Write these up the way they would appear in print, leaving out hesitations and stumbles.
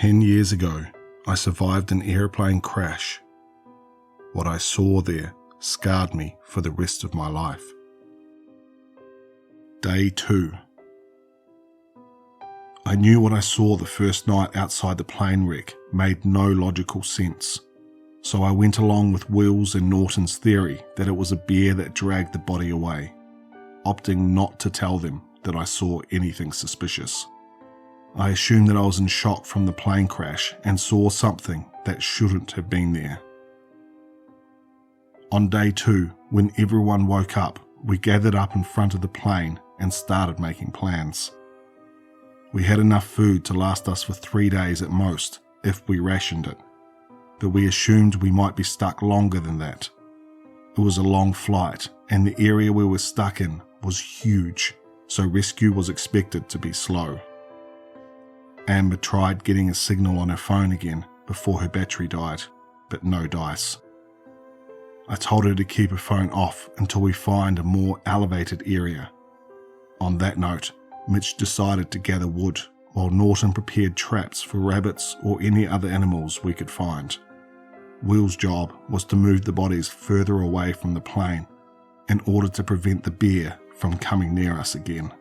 10 years ago, I survived an airplane crash. What I saw there scarred me for the rest of my life. Day 2. I knew what I saw the first night outside the plane wreck made no logical sense, so I went along with Will's and Norton's theory that it was a bear that dragged the body away, opting not to tell them that I saw anything suspicious. I assumed that I was in shock from the plane crash and saw something that shouldn't have been there. On day 2, when everyone woke up, we gathered up in front of the plane and started making plans. We had enough food to last us for 3 days at most if we rationed it, but we assumed we might be stuck longer than that. It was a long flight and the area we were stuck in was huge, so rescue was expected to be slow. Amber tried getting a signal on her phone again before her battery died, but no dice. I told her to keep her phone off until we find a more elevated area. On that note, Mitch decided to gather wood, while Norton prepared traps for rabbits or any other animals we could find. Will's job was to move the bodies further away from the plane in order to prevent the bear from coming near us again.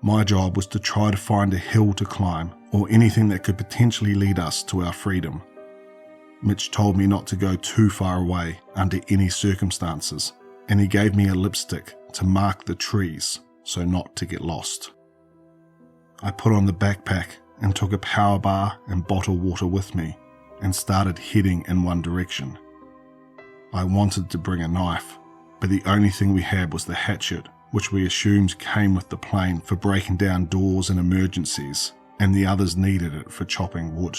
My job was to try to find a hill to climb or anything that could potentially lead us to our freedom. Mitch told me not to go too far away under any circumstances, and he gave me a lipstick to mark the trees so not to get lost. I put on the backpack and took a power bar and bottled water with me and started heading in one direction. I wanted to bring a knife, but the only thing we had was the hatchet, which we assumed came with the plane for breaking down doors in emergencies, and the others needed it for chopping wood.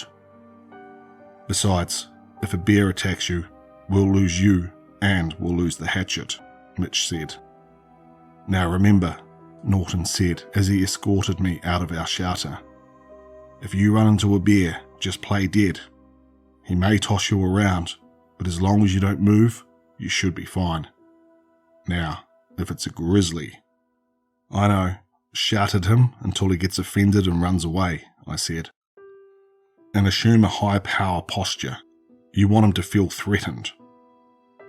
Besides, if a bear attacks you, we'll lose you and we'll lose the hatchet, Mitch said. Now remember, Norton said as he escorted me out of our shelter, if you run into a bear, just play dead. He may toss you around, but as long as you don't move, you should be fine. Now, if it's a grizzly. I know, shout at him until he gets offended and runs away, I said. And assume a high power posture. You want him to feel threatened.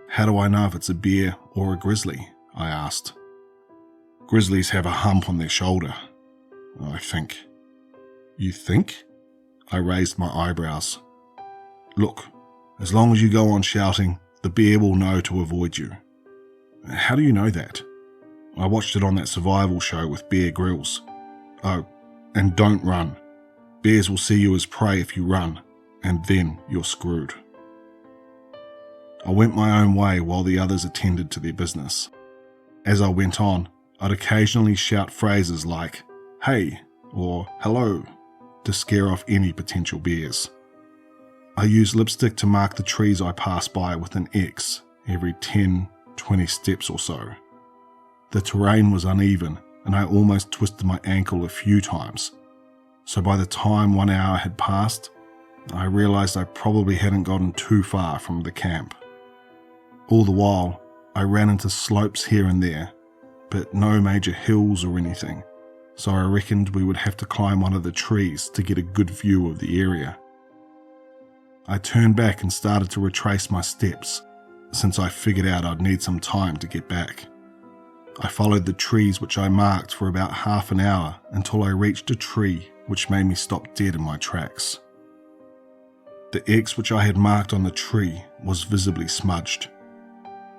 How do I know if it's a bear or a grizzly? I asked. Grizzlies have a hump on their shoulder, I think. You think? I raised my eyebrows. Look, as long as you go on shouting, the bear will know to avoid you. How do you know that? I watched it on that survival show with Bear Grylls. Oh, and don't run. Bears will see you as prey if you run, and then you're screwed. I went my own way while the others attended to their business. As I went on, I'd occasionally shout phrases like, hey, or hello, to scare off any potential bears. I used lipstick to mark the trees I passed by with an X every 10-20 steps or so. The terrain was uneven and I almost twisted my ankle a few times, so by the time 1 hour had passed, I realized I probably hadn't gotten too far from the camp. All the while, I ran into slopes here and there, but no major hills or anything, so I reckoned we would have to climb one of the trees to get a good view of the area. I turned back and started to retrace my steps, since I figured out I'd need some time to get back. I followed the trees which I marked for about half an hour until I reached a tree which made me stop dead in my tracks. The X which I had marked on the tree was visibly smudged.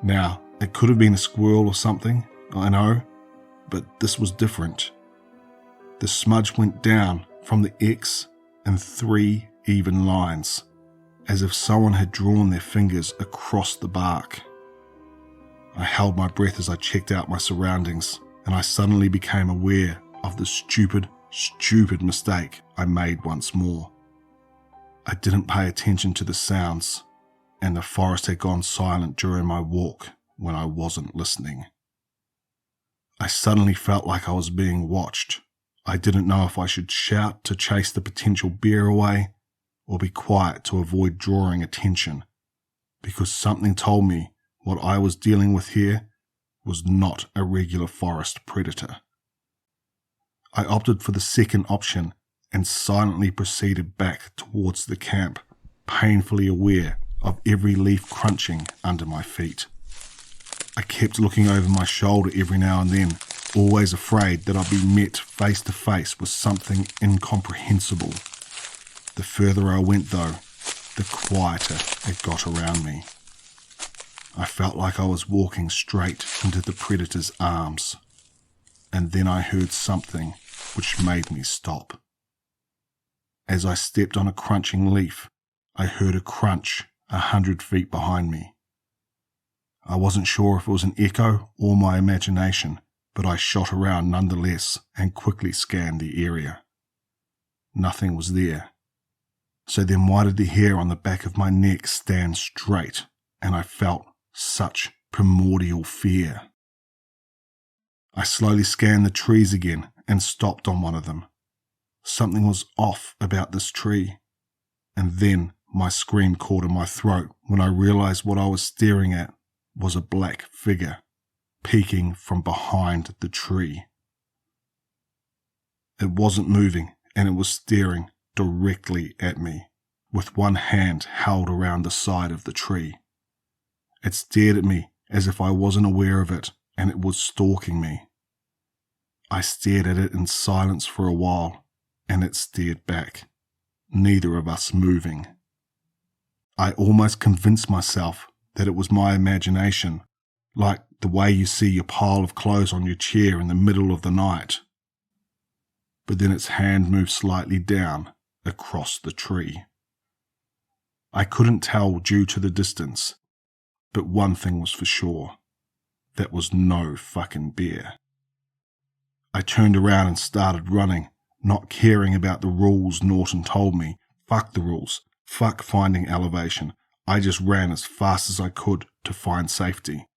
Now, it could have been a squirrel or something, I know, but this was different. The smudge went down from the X in 3 even lines, as if someone had drawn their fingers across the bark. I held my breath as I checked out my surroundings, and I suddenly became aware of the stupid mistake I made once more. I didn't pay attention to the sounds, and the forest had gone silent during my walk when I wasn't listening. I suddenly felt like I was being watched. I didn't know if I should shout to chase the potential bear away or be quiet to avoid drawing attention, because something told me what I was dealing with here was not a regular forest predator. I opted for the second option and silently proceeded back towards the camp, painfully aware of every leaf crunching under my feet. I kept looking over my shoulder every now and then, always afraid that I'd be met face to face with something incomprehensible. The further I went though, the quieter it got around me. I felt like I was walking straight into the predator's arms. And then I heard something which made me stop. As I stepped on a crunching leaf, I heard a crunch 100 feet behind me. I wasn't sure if it was an echo or my imagination, but I shot around nonetheless and quickly scanned the area. Nothing was there. So then why did the hair on the back of my neck stand straight, and I felt such primordial fear? I slowly scanned the trees again and stopped on one of them. Something was off about this tree. And then my scream caught in my throat when I realized what I was staring at was a black figure peeking from behind the tree. It wasn't moving, and it was staring directly at me, with one hand held around the side of the tree. It stared at me as if I wasn't aware of it, and it was stalking me. I stared at it in silence for a while, and it stared back, neither of us moving. I almost convinced myself that it was my imagination, like the way you see your pile of clothes on your chair in the middle of the night. But then its hand moved slightly down across the tree. I couldn't tell due to the distance, but one thing was for sure. That was no fucking bear. I turned around and started running, not caring about the rules Norton told me. Fuck the rules. Fuck finding elevation. I just ran as fast as I could to find safety.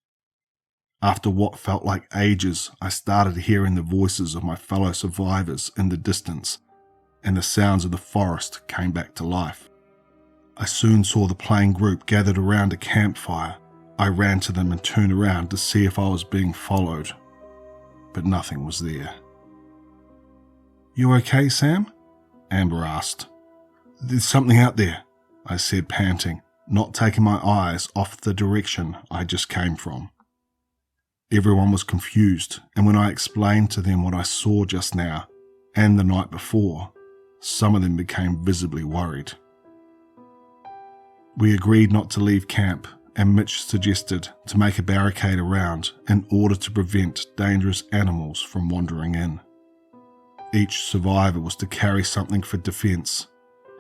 After what felt like ages, I started hearing the voices of my fellow survivors in the distance, and the sounds of the forest came back to life. I soon saw the playing group gathered around a campfire. I ran to them and turned around to see if I was being followed, but nothing was there. "You okay, Sam?" Amber asked. "There's something out there," I said, panting, not taking my eyes off the direction I just came from. Everyone was confused, and when I explained to them what I saw just now and the night before, some of them became visibly worried. We agreed not to leave camp, and Mitch suggested to make a barricade around in order to prevent dangerous animals from wandering in. Each survivor was to carry something for defense.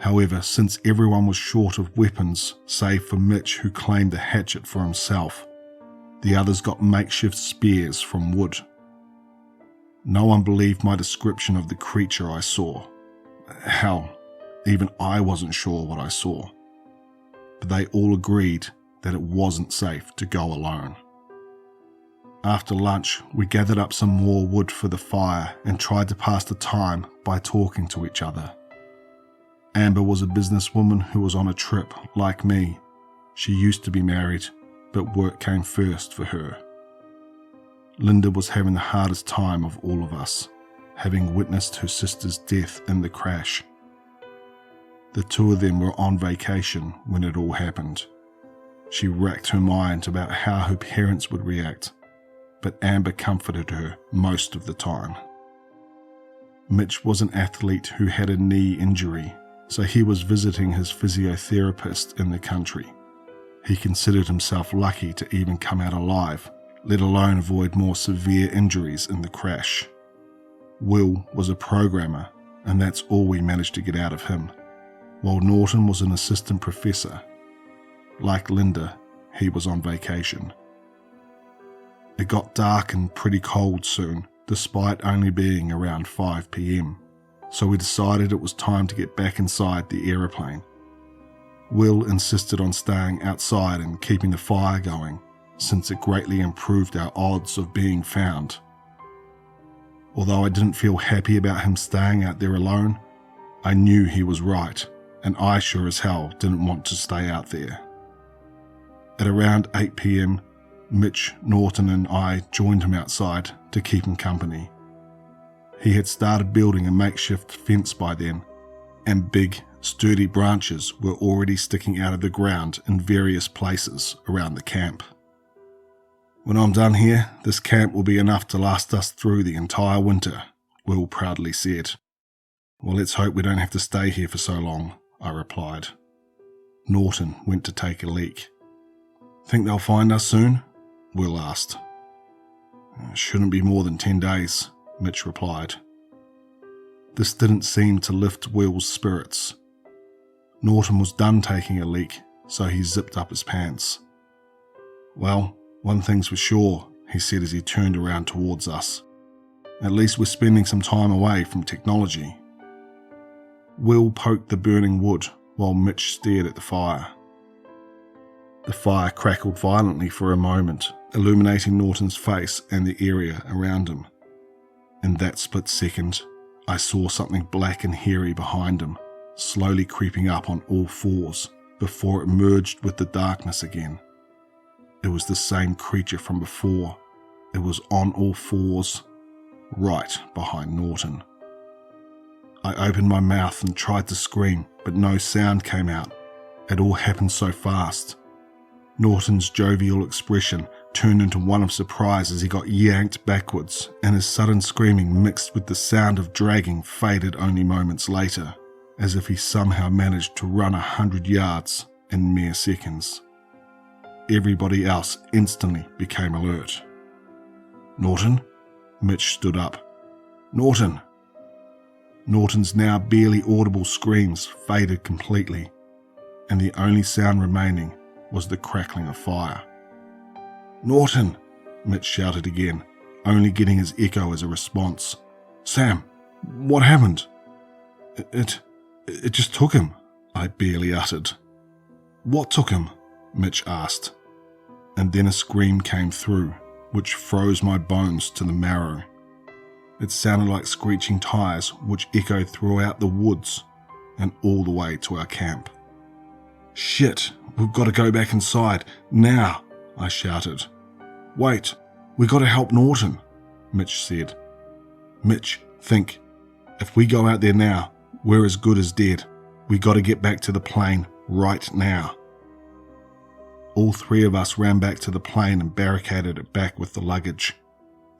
However, since everyone was short of weapons, save for Mitch, who claimed a hatchet for himself, the others got makeshift spears from wood. No one believed my description of the creature I saw. Hell, even I wasn't sure what I saw. But they all agreed that it wasn't safe to go alone. After lunch, we gathered up some more wood for the fire and tried to pass the time by talking to each other. Amber was a businesswoman who was on a trip like me. She used to be married, but work came first for her. Linda was having the hardest time of all of us, having witnessed her sister's death in the crash. The two of them were on vacation when it all happened. She racked her mind about how her parents would react, but Amber comforted her most of the time. Mitch was an athlete who had a knee injury, so he was visiting his physiotherapist in the country. He considered himself lucky to even come out alive, let alone avoid more severe injuries in the crash. Will was a programmer, and that's all we managed to get out of him, while Norton was an assistant professor. Like Linda, he was on vacation. It got dark and pretty cold soon, despite only being around 5 p.m, so we decided it was time to get back inside the aeroplane. Will insisted on staying outside and keeping the fire going, since it greatly improved our odds of being found. Although I didn't feel happy about him staying out there alone, I knew he was right, and I sure as hell didn't want to stay out there. At around 8 p.m, Mitch, Norton and I joined him outside to keep him company. he had started building a makeshift fence by then, and big, sturdy branches were already sticking out of the ground in various places around the camp. "When I'm done here, this camp will be enough to last us through the entire winter," Will proudly said. "Well, let's hope we don't have to stay here for so long," I replied. Norton went to take a leak. "Think they'll find us soon?" Will asked. "Shouldn't be more than 10 days, Mitch replied. This didn't seem to lift Will's spirits. Norton was done taking a leak, so he zipped up his pants. "Well, one thing's for sure," he said as he turned around towards us. "At least we're spending some time away from technology." Will poked the burning wood while Mitch stared at the fire. The fire crackled violently for a moment, illuminating Norton's face and the area around him. In that split second, I saw something black and hairy behind him, slowly creeping up on all fours before it merged with the darkness again. It was the same creature from before. It was on all fours, right behind Norton. I opened my mouth and tried to scream, but no sound came out. It all happened so fast. Norton's jovial expression turned into one of surprise as he got yanked backwards, and his sudden screaming mixed with the sound of dragging faded only moments later, as if he somehow managed to run 100 yards in mere seconds. Everybody else instantly became alert. "Norton?" Mitch stood up. "Norton!" Norton's now barely audible screams faded completely, and the only sound remaining was the crackling of fire. "Norton!" Mitch shouted again, only getting his echo as a response. "Sam, what happened?" It just took him," I barely uttered. "What took him?" Mitch asked. And then a scream came through, which froze my bones to the marrow. It sounded like screeching tires which echoed throughout the woods and all the way to our camp. "Shit, we've got to go back inside, now," I shouted. "Wait, we got to help Norton," Mitch said. "Mitch, think. If we go out there now, we're as good as dead. We got to get back to the plane right now." All three of us ran back to the plane and barricaded it back with the luggage.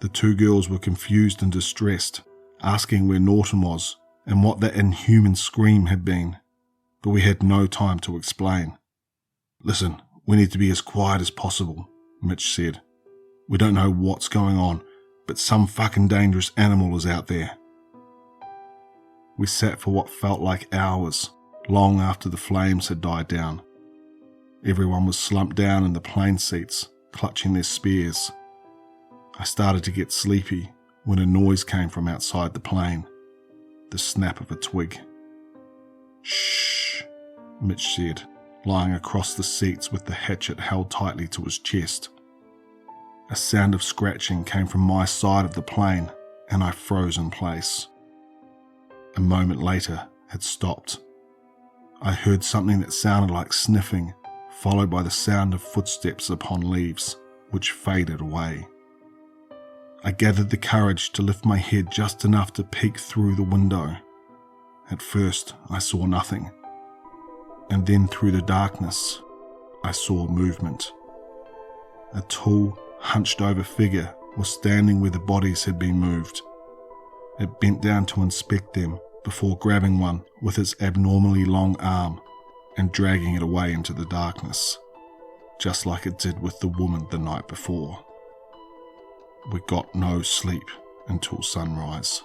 The two girls were confused and distressed, asking where Norton was and what that inhuman scream had been, but we had no time to explain. "Listen, we need to be as quiet as possible," Mitch said. "We don't know what's going on, but some fucking dangerous animal is out there." We sat for what felt like hours, long after the flames had died down. Everyone was slumped down in the plane seats, clutching their spears. I started to get sleepy when a noise came from outside the plane, the snap of a twig. "Shh," Mitch said, lying across the seats with the hatchet held tightly to his chest. A sound of scratching came from my side of the plane, and I froze in place. A moment later, it stopped. I heard something that sounded like sniffing, followed by the sound of footsteps upon leaves, which faded away. I gathered the courage to lift my head just enough to peek through the window. At first, I saw nothing. And then through the darkness, I saw movement. A tall, hunched-over figure was standing where the bodies had been moved. It bent down to inspect them before grabbing one with its abnormally long arm and dragging it away into the darkness, just like it did with the woman the night before. We got no sleep until sunrise.